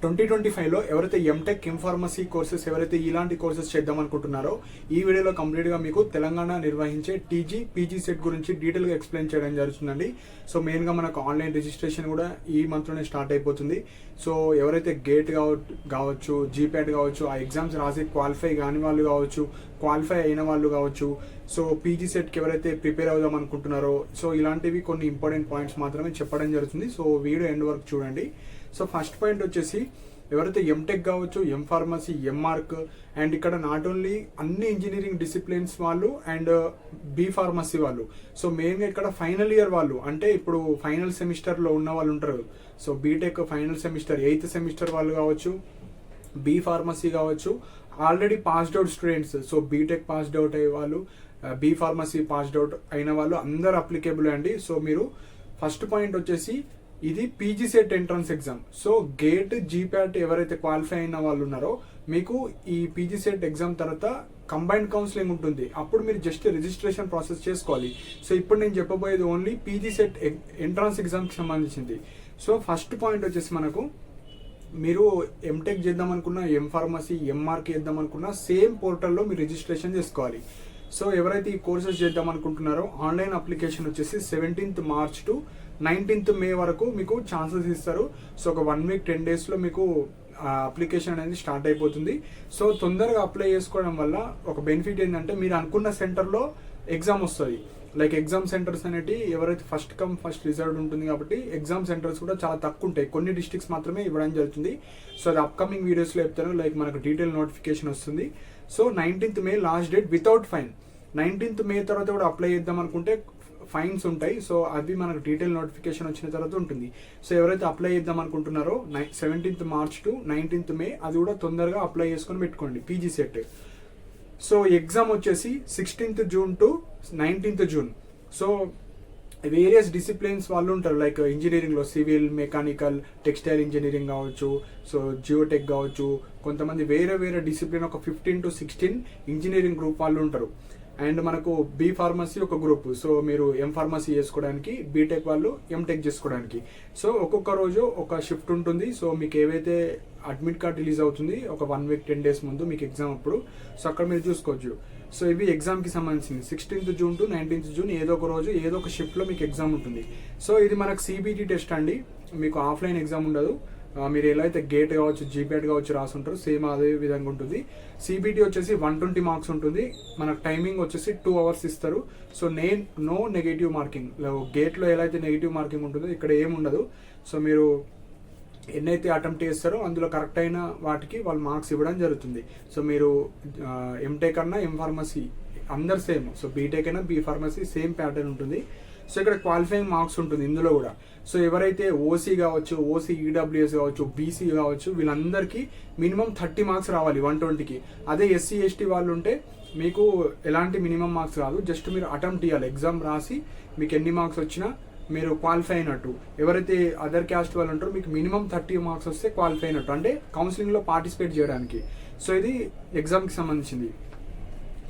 2025లో ఎవరైతే MTech pharmacy courses ఎవరైతే ఇలాంటి కోర్సెస్ చేద్దాం అనుకుంటున్నారో ఈ వీడియోలో కంప్లీట్గా మీకు తెలంగాణ నిర్వహించే టీజీ పీజీ సెట్ గురించి డీటెయిల్గా ఎక్స్ప్లెయిన్ చేయడం జరుగుతుందండి. సో మెయిన్గా మనకు ఆన్లైన్ రిజిస్ట్రేషన్ కూడా ఈ మంత్లోనే స్టార్ట్ అయిపోతుంది. సో ఎవరైతే గేట్ కావచ్చు, జీప్యాట్ కావచ్చు, ఆ ఎగ్జామ్స్ రాసి క్వాలిఫై కాని వాళ్ళు కావచ్చు, క్వాలిఫై అయిన వాళ్ళు కావచ్చు, సో పీజీ సెట్కి ఎవరైతే ప్రిపేర్ అవుదాం అనుకుంటున్నారో, సో ఇలాంటివి కొన్ని ఇంపార్టెంట్ పాయింట్స్ మాత్రమే చెప్పడం జరుగుతుంది. సో వీడియో ఎండ్ వరకు చూడండి. సో ఫస్ట్ పాయింట్ వచ్చేసి ఎవరైతే ఎంటెక్ కావచ్చు, ఎం ఫార్మసీ, ఎంఆర్క్ అండ్ ఇక్కడ నాట్ ఓన్లీ అన్ని ఇంజనీరింగ్ డిసిప్లిన్స్ వాళ్ళు అండ్ బి ఫార్మసీ వాళ్ళు, సో మెయిన్గా ఇక్కడ ఫైనల్ ఇయర్ వాళ్ళు, అంటే ఇప్పుడు ఫైనల్ సెమిస్టర్లో ఉన్న వాళ్ళు ఉంటారు. So BTech final semester 8th semester వాళ్ళు కావచ్చు, బి ఫార్మసీ కావచ్చు, already passed out students, so BTech passed out అయ్యే వాళ్ళు, బి ఫార్మసీ పాస్డ్ అవుట్ అయిన వాళ్ళు అందరు అప్లికేబుల్ అండి. సో మీరు ఫస్ట్ పాయింట్ వచ్చేసి ఇది PG set entrance exam. So gate, జీప్యాట్ ఎవరైతే క్వాలిఫై అయిన వాళ్ళు ఉన్నారో మీకు ఈ పీజీ సెట్ ఎగ్జామ్ తర్వాత కంబైన్డ్ కౌన్సిలింగ్ ఉంటుంది. అప్పుడు మీరు జస్ట్ రిజిస్ట్రేషన్ ప్రాసెస్ చేసుకోవాలి. సో ఇప్పుడు నేను చెప్పబోయేది ఓన్లీ పీజీ సెట్ ఎంట్రన్స్ ఎగ్జామ్కి సంబంధించింది. సో ఫస్ట్ పాయింట్ వచ్చేసి మనకు మీరు ఎంటెక్ చేద్దాం అనుకున్నా, ఎం ఫార్మసీ, ఎంఆర్కి చేద్దాం అనుకున్నా సేమ్ పోర్టల్లో మీరు రిజిస్ట్రేషన్ చేసుకోవాలి. సో ఎవరైతే ఈ కోర్సెస్ చేద్దాం అనుకుంటున్నారో ఆన్లైన్ అప్లికేషన్ వచ్చేసి 17th మార్చ్ టు 19th మే వరకు మీకు ఛాన్సెస్ ఇస్తారు. సో ఒక 1 week 10 daysలో మీకు అప్లికేషన్ అనేది స్టార్ట్ అయిపోతుంది. సో తొందరగా అప్లై చేసుకోవడం వల్ల ఒక బెనిఫిట్ ఏంటంటే మీరు అనుకున్న సెంటర్లో ఎగ్జామ్ వస్తుంది. లైక్ ఎగ్జామ్ సెంటర్స్ అనేవి ఎవరైతే ఫస్ట్ కమ్ ఫస్ట్ రిజర్వ్డ్ ఉంటుంది కాబట్టి ఎగ్జామ్ సెంటర్స్ కూడా చాలా తక్కువ ఉంటాయి. కొన్ని డిస్ట్రిక్ట్స్ మాత్రమే ఇవ్వడం జరుగుతుంది. సో అది అప్కమింగ్ వీడియోస్లో చెప్తాను. లైక్ మనకు డీటెయిల్ నోటిఫికేషన్ వస్తుంది. So 19th May last date without fine. 19th May తర్వాత కూడా అప్లై చేద్దాం అనుకుంటే ఫైన్స్ ఉంటాయి. సో అవి మనకు డీటెయిల్ నోటిఫికేషన్ వచ్చిన తర్వాత ఉంటుంది. సో ఎవరైతే అప్లై చేద్దాం అనుకుంటున్నారో 17th మార్చ్ టు 19th మే అది కూడా తొందరగా అప్లై చేసుకొని పెట్టుకోండి పీజీ సెట్. సో ఎగ్జామ్ వచ్చేసి 16th June to 19th June. So various disciplines వాళ్ళు ఉంటారు. లైక్ ఇంజనీరింగ్లో సివిల్, మెకానికల్, టెక్స్టైల్ ఇంజనీరింగ్ కావచ్చు, సో జియోటెక్ కావచ్చు, కొంతమంది వేరే వేరే డిసిప్లిన్ ఒక 15 to 16 ఇంజనీరింగ్ గ్రూప్ వాళ్ళు ఉంటారు. అండ్ మనకు బి ఫార్మసీ ఒక గ్రూప్. సో మీరు ఎం ఫార్మసీ చేసుకోవడానికి, బీటెక్ వాళ్ళు ఎంటెక్ చేసుకోవడానికి. సో ఒక్కొక్క రోజు ఒక షిఫ్ట్ ఉంటుంది. సో మీకు ఏవైతే అడ్మిట్ కార్డ్ రిలీజ్ అవుతుంది ఒక 1 week 10 days ముందు మీకు ఎగ్జామ్ అప్పుడు. సో అక్కడ మీరు చూసుకోవచ్చు. సో ఇవి ఎగ్జామ్కి సంబంధించింది. 16th June to 19th June ఏదో ఒక రోజు ఏదో ఒక షిఫ్ట్లో మీకు ఎగ్జామ్ ఉంటుంది. సో ఇది మనకు సిబిటి టెస్ట్ అండి. మీకు ఆఫ్లైన్ ఎగ్జామ్ ఉండదు. మీరు ఎలా అయితే గేట్ కావచ్చు, జీప్యాట్ కావచ్చు రాసుంటారు సేమ్ అదే విధంగా ఉంటుంది. సిబిటి వచ్చేసి 120 మార్క్స్ ఉంటుంది. మనకు టైమింగ్ వచ్చేసి 2 hours ఇస్తారు. So no negative marking. గేట్లో ఎలా అయితే నెగిటివ్ మార్కింగ్ ఉంటుందో ఇక్కడ ఏముండదు. సో మీరు ఎన్నైతే అటెంప్ట్ చేస్తారో అందులో కరెక్ట్ అయిన వాటికి వాళ్ళు మార్క్స్ ఇవ్వడం జరుగుతుంది. సో మీరు ఎంటెక్ అన్నా, ఎం ఫార్మసీ అందరు సేమ్. సో బీటెక్ అయినా, బి ఫార్మసీ సేమ్ ప్యాటర్న్ ఉంటుంది. సో ఇక్కడ క్వాలిఫైయింగ్ మార్క్స్ ఉంటుంది ఇందులో కూడా. సో ఎవరైతే ఓసీ కావచ్చు, ఓసీ ఈడబ్ల్యూఎస్ కావచ్చు, బీసీ కావచ్చు, వీళ్ళందరికీ మినిమం 30 మార్క్స్ రావాలి 120కి. అదే ఎస్సీ ఎస్టీ వాళ్ళు ఉంటే మీకు ఎలాంటి మినిమం మార్క్స్ కాదు, జస్ట్ మీరు అటెంప్ట్ ఇవ్వాలి. ఎగ్జామ్ రాసి మీకు ఎన్ని మార్క్స్ వచ్చినా మీరు క్వాలిఫై అయినట్టు. ఎవరైతే అదర్ క్యాస్ట్ వాళ్ళు ఉంటారో మీకు మినిమం 30 మార్క్స్ వస్తే క్వాలిఫై అయినట్టు, అంటే కౌన్సిలింగ్లో పార్టిసిపేట్ చేయడానికి. సో ఇది ఎగ్జామ్కి సంబంధించింది.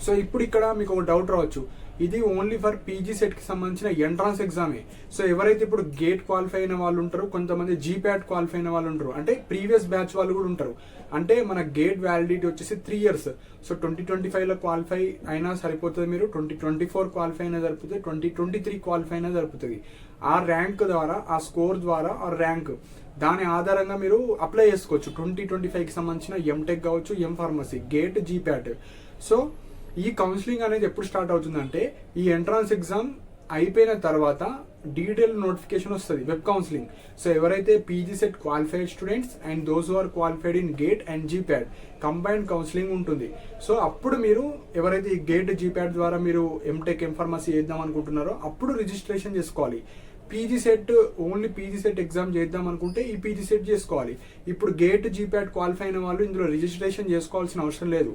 సో ఇప్పుడు ఇక్కడ మీకు ఒక డౌట్ రావచ్చు, ఇది ఓన్లీ ఫర్ పీజీ సెట్కి సంబంధించిన ఎంట్రన్స్ ఎగ్జామే. సో ఎవరైతే ఇప్పుడు గేట్ క్వాలిఫై అయిన వాళ్ళు ఉంటారు, కొంతమంది జీప్యాట్ క్వాలిఫై అయిన వాళ్ళు ఉంటారు, అంటే ప్రీవియస్ బ్యాచ్ వాళ్ళు కూడా ఉంటారు. అంటే మన గేట్ వ్యాలిడిటీ వచ్చేసి 3 years. సో 2025లో క్వాలిఫై అయినా సరిపోతుంది, మీరు 2024 క్వాలిఫై అయినా సరిపోతుంది, 2023 క్వాలిఫై అయినా సరిపోతుంది. ఆ ర్యాంక్ ద్వారా, ఆ స్కోర్ ద్వారా, ఆ ర్యాంక్ దాని ఆధారంగా మీరు అప్లై చేసుకోవచ్చు 2025కి సంబంధించిన ఎంటెక్ కావచ్చు, M pharmacy, GATE, GPAT. So ఈ కౌన్సిలింగ్ అనేది ఎప్పుడు స్టార్ట్ అవుతుందంటే ఈ ఎంట్రన్స్ ఎగ్జామ్ అయిపోయిన తర్వాత డీటెయిల్ నోటిఫికేషన్ వస్తుంది, వెబ్ కౌన్సిలింగ్. సో ఎవరైతే PG CET qualified students and those who are qualified in GATE and GPAT combined counselling ఉంటుంది. సో అప్పుడు మీరు ఎవరైతే ఈ గేట్, జీప్యాట్ ద్వారా మీరు ఎంటెక్, ఎం ఫార్మసీ చేద్దాం అనుకుంటున్నారో అప్పుడు రిజిస్ట్రేషన్ చేసుకోవాలి. PG CET only PG set exam చేద్దాం అనుకుంటే ఈ పీజీ సెట్ చేసుకోవాలి. ఇప్పుడు గేట్, జీప్యాట్ క్వాలిఫై అయిన వాళ్ళు ఇందులో రిజిస్ట్రేషన్ చేసుకోవాల్సిన అవసరం లేదు.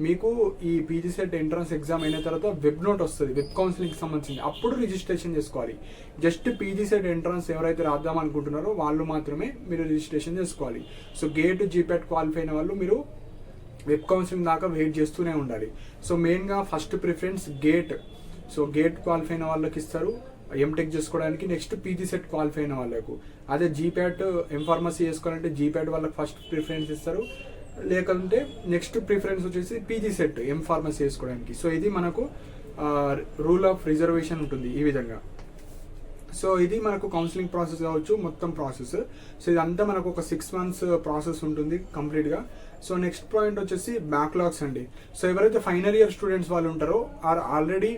మీకు ఈ పీజీ సెట్ ఎంట్రన్స్ ఎగ్జామ్ అయిన తర్వాత వెబ్ నోట్ వస్తుంది, వెబ్ కౌన్సిలింగ్కి సంబంధించింది, అప్పుడు రిజిస్ట్రేషన్ చేసుకోవాలి. జస్ట్ పీజీ సెట్ ఎంట్రన్స్ ఎవరైతే రాద్దాం అనుకుంటున్నారో వాళ్ళు మాత్రమే మీరు రిజిస్ట్రేషన్ చేసుకోవాలి. సో గేట్, జీప్యాట్ క్వాలిఫై అయిన వాళ్ళు మీరు వెబ్ కౌన్సిలింగ్ దాకా వెయిట్ చేస్తూనే ఉండాలి. సో మెయిన్గా first preference gate. So gate qualify అయిన వాళ్ళకి ఇస్తారు. ఎంటెక్ చేసుకోవడానికి, నెక్స్ట్ పీజీ సెట్ క్వాలిఫై అయిన వాళ్ళకు. అదే జీప్యాట్ ఎంఫార్మసీ చేసుకోవాలంటే జీప్యాట్ వాళ్ళకి ఫస్ట్ ప్రిఫరెన్స్ ఇస్తారు, లేకుంటే నెక్స్ట్ ప్రిఫరెన్స్ వచ్చేసి పీజీ సెట్ ఎంఫార్మసీ చేసుకోవడానికి. సో ఇది మనకు రూల్ ఆఫ్ రిజర్వేషన్ ఉంటుంది ఈ విధంగా. సో ఇది మనకు కౌన్సిలింగ్ ప్రాసెస్ కావచ్చు, మొత్తం ప్రాసెస్. సో ఇదంతా మనకు ఒక 6 months ప్రాసెస్ ఉంటుంది కంప్లీట్గా. సో నెక్స్ట్ పాయింట్ వచ్చేసి బ్యాక్లాగ్స్ అండి. సో ఎవరైతే ఫైనల్ ఇయర్ స్టూడెంట్స్ వాళ్ళు ఉంటారో ఆల్రెడీ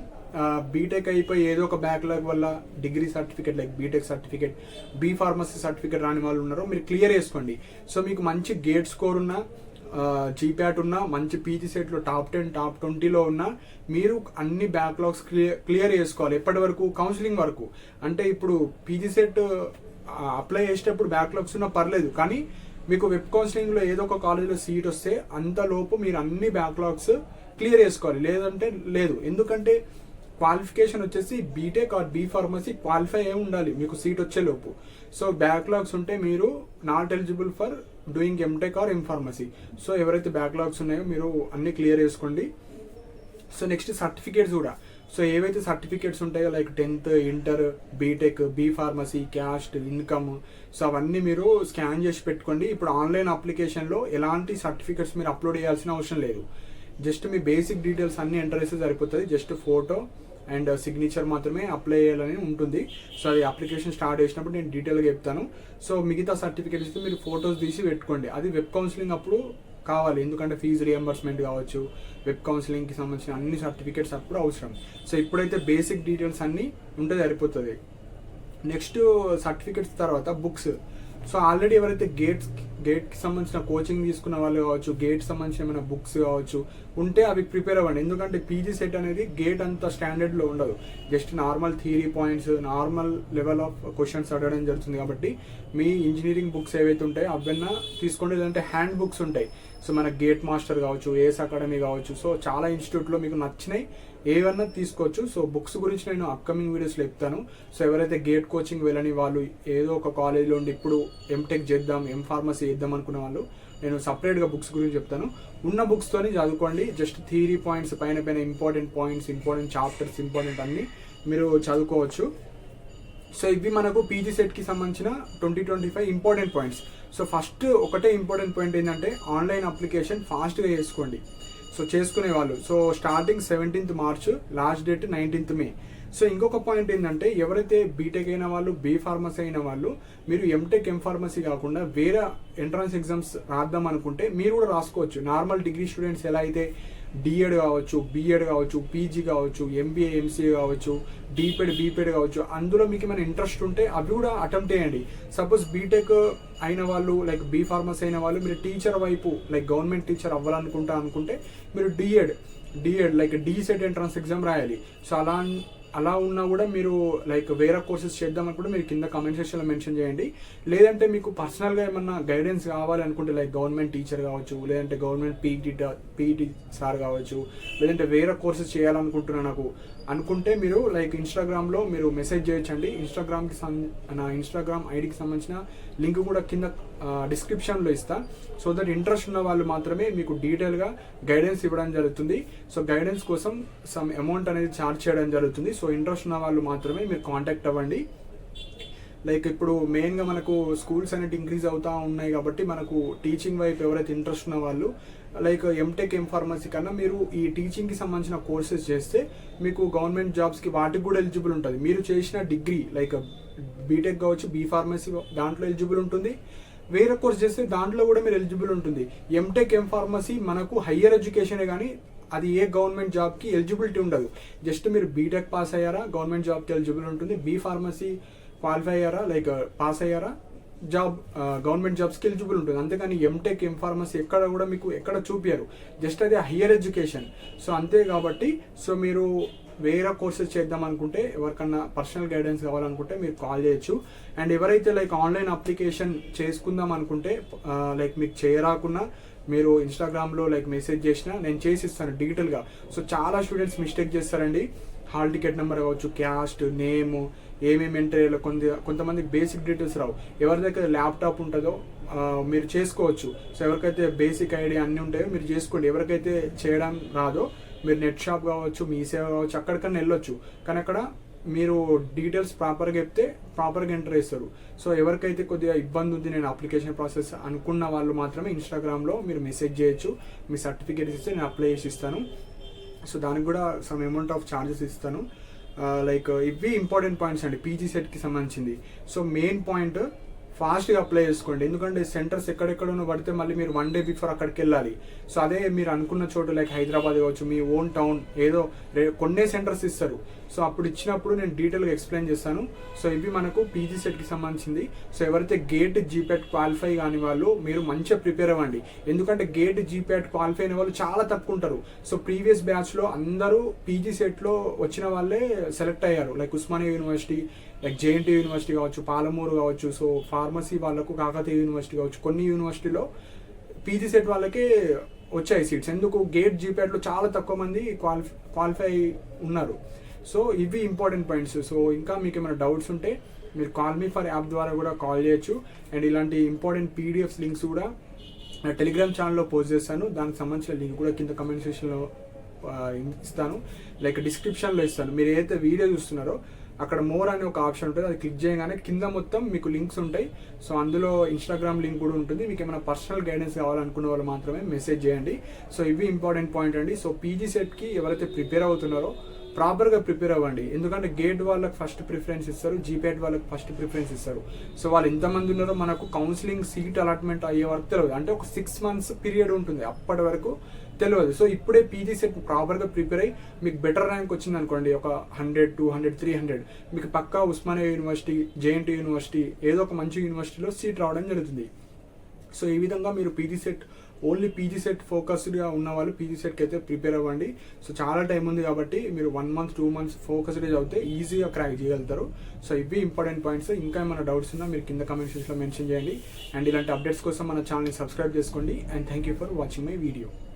బీటెక్ అయిపోయి ఏదో ఒక బ్యాక్లాగ్ వల్ల degree certificate like BTech certificate, B pharmacy certificate రాని వాళ్ళు ఉన్నారో మీరు క్లియర్ చేసుకోండి. సో మీకు మంచి గేట్ స్కోర్ ఉన్న, జీప్యాట్ ఉన్న, మంచి పీజీ సెట్లో టాప్ 10 టాప్ 20లో ఉన్న మీరు అన్ని బ్యాక్లాగ్స్ క్లియర్ చేసుకోవాలి. ఎప్పటి వరకు? కౌన్సిలింగ్ వరకు. అంటే ఇప్పుడు పీజీ సెట్ అప్లై చేసేటప్పుడు బ్యాక్లాగ్స్ ఉన్నా పర్లేదు, కానీ మీకు వెబ్ కౌన్సిలింగ్లో ఏదో ఒక కాలేజీలో సీట్ వస్తే అంతలోపు మీరు అన్ని బ్యాక్లాగ్స్ క్లియర్ చేసుకోవాలి, లేదంటే లేదు. ఎందుకంటే క్వాలిఫికేషన్ వచ్చేసి BTech or B pharmacy qualify అయి ఉండాలి మీకు సీట్ వచ్చేలోపు. సో బ్యాక్లాగ్స్ ఉంటే మీరు not eligible for doing MTech or M pharmacy. So ఎవరైతే బ్యాక్లాగ్స్ ఉన్నాయో మీరు అన్ని క్లియర్ చేసుకోండి. సో నెక్స్ట్ సర్టిఫికేట్స్ కూడా. సో ఏవైతే సర్టిఫికేట్స్ ఉంటాయో like 10th, inter, BTech, B pharmacy, caste, income, so అవన్నీ మీరు స్కాన్ చేసి పెట్టుకోండి. ఇప్పుడు ఆన్లైన్ అప్లికేషన్లో ఎలాంటి సర్టిఫికేట్స్ మీరు అప్లోడ్ చేయాల్సిన అవసరం లేదు. జస్ట్ మీ బేసిక్ డీటెయిల్స్ అన్ని ఎంటర్ చేస్తే సరిపోతుంది. జస్ట్ ఫోటో అండ్ సిగ్నేచర్ మాత్రమే అప్లై చేయాలని ఉంటుంది. సో అది అప్లికేషన్ స్టార్ట్ చేసినప్పుడు నేను డీటెయిల్గా చెప్తాను. సో మిగతా సర్టిఫికేట్స్ ఇస్తే మీరు ఫొటోస్ తీసి పెట్టుకోండి. అది వెబ్ కౌన్సిలింగ్ అప్పుడు కావాలి, ఎందుకంటే ఫీజు రియంబర్స్మెంట్ కావచ్చు, వెబ్ కౌన్సిలింగ్కి సంబంధించిన అన్ని సర్టిఫికేట్స్ అప్పుడు అవసరం. సో ఇప్పుడైతే బేసిక్ డీటెయిల్స్ అన్నీ ఉంటే సరిపోతుంది. నెక్స్ట్ సర్టిఫికేట్స్ తర్వాత బుక్స్. సో ఆల్రెడీ ఎవరైతే గేట్కి సంబంధించిన కోచింగ్ తీసుకున్న వాళ్ళు కావచ్చు, గేట్ సంబంధించిన ఏమైనా బుక్స్ కావచ్చు ఉంటే అవి ప్రిపేర్ అవ్వండి. ఎందుకంటే పీజీ సెట్ అనేది గేట్ అంత స్టాండర్డ్లో ఉండదు, just normal theory points, normal level of questions అడగడం జరుగుతుంది. కాబట్టి మీ ఇంజనీరింగ్ బుక్స్ ఏవైతే ఉంటాయో అవన్నా తీసుకోండి, లేదంటే హ్యాండ్ బుక్స్ ఉంటాయి. సో మన గేట్ మాస్టర్ కావచ్చు, ఏఎస్ అకాడమీ కావచ్చు, సో చాలా ఇన్స్టిట్యూట్లో మీకు నచ్చినాయి ఏవన్నా తీసుకోవచ్చు. సో బుక్స్ గురించి నేను అప్కమింగ్ వీడియోస్లో చెప్తాను. సో ఎవరైతే గేట్ కోచింగ్ వెళ్ళని వాళ్ళు, ఏదో ఒక కాలేజ్లో ఉండి ఇప్పుడు ఎంటెక్ చేద్దాం, ఎం ఫార్మసీ చేద్దాం అనుకున్న వాళ్ళు, నేను సపరేట్గా బుక్స్ గురించి చెప్తాను. ఉన్న బుక్స్తోని చదువుకోండి. జస్ట్ థియరీ పాయింట్స్ పైన important points, important chapters, important అన్ని మీరు చదువుకోవచ్చు. సో ఇవి మనకు పీజీ సెట్కి సంబంధించిన 2025 ఇంపార్టెంట్ పాయింట్స్. సో ఫస్ట్ ఒకటే ఇంపార్టెంట్ పాయింట్ ఏంటంటే ఆన్లైన్ అప్లికేషన్ ఫాస్ట్గా చేసుకోండి. సో చేసుకునే వాళ్ళు, so starting 17th March, last date 19th May. So ఇంకొక పాయింట్ ఏంటంటే ఎవరైతే బీటెక్ అయిన వాళ్ళు, బీ ఫార్మసీ అయిన వాళ్ళు, మీరు ఎంటెక్, ఎం ఫార్మసీ కాకుండా వేరే ఎంట్రన్స్ ఎగ్జామ్స్ రాద్దాం అనుకుంటే మీరు కూడా రాసుకోవచ్చు. నార్మల్ డిగ్రీ స్టూడెంట్స్ ఎలా అయితే డిఎడ్ కావచ్చు, బిఎడ్ కావచ్చు, పీజీ కావచ్చు, ఎంబీఏ, ఎంసీఏ కావచ్చు, డీపెడ్, బీపెడ్ కావచ్చు, అందులో మీకు ఏమైనా ఇంట్రెస్ట్ ఉంటే అవి కూడా అటెంప్ట్ చేయండి. సపోజ్ బీటెక్ అయిన వాళ్ళు లైక్ బీ ఫార్మసీ అయిన వాళ్ళు మీరు టీచర్ వైపు లైక్ గవర్నమెంట్ టీచర్ అవ్వాలనుకుంటే మీరు DEd like DCET entrance exam రాయాలి. సో అలా ఉన్నా కూడా మీరు లైక్ వేరే కోర్సెస్ చేద్దామని కూడా మీరు కింద కామెంట్ సెక్షన్లో మెన్షన్ చేయండి. లేదంటే మీకు పర్సనల్గా ఏమన్నా గైడెన్స్ కావాలనుకుంటే లైక్ గవర్నమెంట్ టీచర్ కావచ్చు, లేదంటే గవర్నమెంట్ పీఈటీ సార్ కావచ్చు, లేదంటే వేరే కోర్సెస్ చేయాలనుకుంటున్నా నాకు అనుకుంటే మీరు లైక్ ఇన్స్టాగ్రామ్లో మీరు మెసేజ్ చేయొచ్చండి. నా ఇన్స్టాగ్రామ్ ఐడికి సంబంధించిన లింక్ కూడా కింద డిస్క్రిప్షన్లో ఇస్తా. సో దట్ ఇంట్రెస్ట్ ఉన్న వాళ్ళు మాత్రమే మీకు డీటెయిల్గా గైడెన్స్ ఇవ్వడం జరుగుతుంది. సో గైడెన్స్ కోసం సమ్ అమౌంట్ అనేది ఛార్జ్ చేయడం జరుగుతుంది. సో ఇంట్రెస్ట్ ఉన్న వాళ్ళు మాత్రమే మీరు కాంటాక్ట్ అవ్వండి. లైక్ ఇప్పుడు మెయిన్గా మనకు స్కూల్స్ అనేవి ఇంక్రీజ్ అవుతూ ఉన్నాయి కాబట్టి మనకు టీచింగ్ వైపు ఎవరైతే ఇంట్రెస్ట్ ఉన్న వాళ్ళు లైక్ ఎంటెక్, ఎం ఫార్మసీ కన్నా మీరు ఈ టీచింగ్కి సంబంధించిన కోర్సెస్ చేస్తే మీకు గవర్నమెంట్ జాబ్స్కి వాటికి కూడా ఎలిజిబుల్ ఉంటుంది. మీరు చేసిన డిగ్రీ లైక్ బీటెక్ కావచ్చు, బీ ఫార్మసీ దాంట్లో ఎలిజిబుల్ ఉంటుంది, వేరే కోర్స్ చేస్తే దాంట్లో కూడా మీరు ఎలిజిబుల్ ఉంటుంది. ఎంటెక్, ఎం ఫార్మసీ మనకు హయ్యర్ ఎడ్యుకేషనే కానీ అది ఏ గవర్నమెంట్ జాబ్కి ఎలిజిబిలిటీ ఉండదు. జస్ట్ మీరు బీటెక్ పాస్ అయ్యారా గవర్నమెంట్ జాబ్కి ఎలిజిబుల్ ఉంటుంది, బీ ఫార్మసీ క్వాలిఫై అయ్యారా లైక్ పాస్ అయ్యారా జాబ్ గవర్నమెంట్ జాబ్స్కి ఎలిజిబుల్ ఉంటుంది. అంతేకాని ఎంటెక్, ఎం ఫార్మసీ ఎక్కడ కూడా మీకు ఎక్కడ చూపించారు, జస్ట్ అది హయ్యర్ ఎడ్యుకేషన్. సో అంతే కాబట్టి సో మీరు వేరే కోర్సెస్ చేద్దాం అనుకుంటే, ఎవరికన్నా పర్సనల్ గైడెన్స్ కావాలనుకుంటే మీరు కాల్ చేయొచ్చు. అండ్ ఎవరైతే లైక్ ఆన్లైన్ అప్లికేషన్ చేసుకుందాం అనుకుంటే లైక్ మీకు చేయరాకున్నా మీరు ఇన్స్టాగ్రామ్లో లైక్ మెసేజ్ చేసినా నేను చేసి ఇస్తాను డీటెయిల్గా. సో చాలా స్టూడెంట్స్ మిస్టేక్ చేస్తారండి. హాల్ టికెట్ నెంబర్ కావచ్చు, క్యాస్ట్, నేమ్, ఏమేమి ఎంటర్ అయ్యాలో కొంతమంది బేసిక్ డీటెయిల్స్ రావు. ఎవరి దగ్గర ల్యాప్టాప్ ఉంటుందో మీరు చేసుకోవచ్చు. సో ఎవరికైతే బేసిక్ ఐడియా అన్నీ ఉంటాయో మీరు చేసుకోండి. ఎవరికైతే చేయడం రాదో మీరు నెట్ షాప్ కావచ్చు, మీ సేవ కావచ్చు, అక్కడికన్నా వెళ్ళొచ్చు. కానీ అక్కడ మీరు డీటెయిల్స్ ప్రాపర్గా చెప్తే ప్రాపర్గా ఎంటర్ చేస్తారు. సో ఎవరికైతే కొద్దిగా ఇబ్బంది ఉంది నేను అప్లికేషన్ ప్రాసెస్ అనుకున్న వాళ్ళు మాత్రమే ఇన్స్టాగ్రామ్లో మీరు మెసేజ్ చేయొచ్చు. మీ సర్టిఫికేట్స్ ఇస్తే నేను అప్లై చేసి ఇస్తాను. సో దానికి కూడా సమ్ అమౌంట్ ఆఫ్ ఛార్జెస్ ఇస్తాను. లైక్ ఇవి ఇంపార్టెంట్ పాయింట్స్ అండి పీజీ సెట్కి సంబంధించింది. సో మెయిన్ పాయింట్ ఫాస్ట్గా అప్లై చేసుకోండి, ఎందుకంటే సెంటర్స్ ఎక్కడెక్కడో పడితే మళ్ళీ మీరు 1 day బిఫోర్ అక్కడికి వెళ్ళాలి. సో అదే మీరు అనుకున్న చోటు లైక్ హైదరాబాద్ కావచ్చు, మీ ఓన్ టౌన్ ఏదో కొన్నే సెంటర్స్ ఇస్తారు. సో అప్పుడు ఇచ్చినప్పుడు నేను డీటెయిల్గా ఎక్స్ప్లెయిన్ చేస్తాను. సో ఇవి మనకు పీజీ సెట్కి సంబంధించింది. సో ఎవరైతే గేట్ జీప్యాట్ క్వాలిఫై కాని వాళ్ళు మీరు మంచిగా ప్రిపేర్ అవ్వండి, ఎందుకంటే గేట్ జీప్యాట్ క్వాలిఫై అయిన వాళ్ళు చాలా తక్కువ ఉంటారు. సో ప్రీవియస్ బ్యాచ్లో అందరూ పీజీ సెట్లో వచ్చిన వాళ్ళే సెలెక్ట్ అయ్యారు, like Osmania university, like JNT university కావచ్చు, పాలమూరు కావచ్చు, సో ఫార్మసీ వాళ్ళకు కాకతీయ యూనివర్సిటీ కావచ్చు, కొన్ని యూనివర్సిటీలో పీజీ సెట్ వాళ్ళకే వచ్చాయి సీట్స్. ఎందుకు గేట్ జీప్యాట్లో చాలా తక్కువ మంది క్వాలిఫై ఉన్నారు. సో ఇవి ఇంపార్టెంట్ పాయింట్స్. సో ఇంకా మీకు ఏమైనా డౌట్స్ ఉంటే మీరు కాల్ మీ ఫర్ యాప్ ద్వారా కూడా కాల్ చేయొచ్చు. అండ్ ఇలాంటి ఇంపార్టెంట్ పీడిఎఫ్స్ లింక్స్ కూడా టెలిగ్రామ్ ఛానల్లో పోస్ట్ చేస్తాను, దానికి సంబంధించిన లింక్ కూడా కింద కమెంట్ సెక్షన్లో ఇస్తాను, లైక్ డిస్క్రిప్షన్లో ఇస్తాను. మీరు ఏదైతే వీడియో చూస్తున్నారో అక్కడ మోర్ అనే ఒక ఆప్షన్ ఉంటుంది, అది క్లిక్ చేయగానే కింద మొత్తం మీకు లింక్స్ ఉంటాయి. సో అందులో ఇన్స్టాగ్రామ్ లింక్ కూడా ఉంటుంది. మీకు ఏమైనా పర్సనల్ గైడెన్స్ కావాలనుకున్న వాళ్ళు మాత్రమే మెసేజ్ చేయండి. సో ఇవి ఇంపార్టెంట్ పాయింట్ అండి. సో పీజీ సెట్కి ఎవరైతే ప్రిపేర్ అవుతున్నారో ప్రాపర్గా ప్రిపేర్ అవ్వండి, ఎందుకంటే గేట్ వాళ్ళకి ఫస్ట్ ప్రిఫరెన్స్ ఇస్తారు, జీపేట్ వాళ్ళకి ఫస్ట్ ప్రిఫరెన్స్ ఇస్తారు. సో వాళ్ళు ఎంతమంది ఉన్నారో మనకు కౌన్సిలింగ్ సీట్ అలాట్మెంట్ అయ్యే వరకు తెలియదు, అంటే ఒక 6 months పీరియడ్ ఉంటుంది, అప్పటి వరకు తెలియదు. సో ఇప్పుడే పీజీ సెట్ ప్రాపర్గా ప్రిపేర్ అయ్యి మీకు బెటర్ ర్యాంక్ వచ్చింది అనుకోండి, ఒక 100, 200, 300, మీకు పక్కా ఉస్మానియా యూనివర్సిటీ, జేఎన్టీ యూనివర్సిటీ ఏదో ఒక మంచి యూనివర్సిటీలో సీట్ రావడం జరుగుతుంది. సో ఈ విధంగా మీరు PG CET only PG CET ఫోకస్డ్గా ఉన్న వాళ్ళు పీజీ సెట్కి అయితే ప్రిపేర్ అవ్వండి. సో చాలా టైం ఉంది కాబట్టి మీరు 1 month, 2 months ఫోకస్డ్గా చదివితే ఈజీగా క్రాక్ చేయగలుగుతారు. సో ఇవి ఇంపార్టెంట్ పాయింట్స్. ఇంకా ఏమైనా డౌట్స్ ఉన్నా మీరు కింద కామెంట్ సెక్షన్లో మెన్షన్ చేయండి. అండ్ ఇలాంటి అప్డేట్స్ కోసం మన ఛానల్ని సబ్స్క్రైబ్ చేసుకోండి. And thank you for watching my video.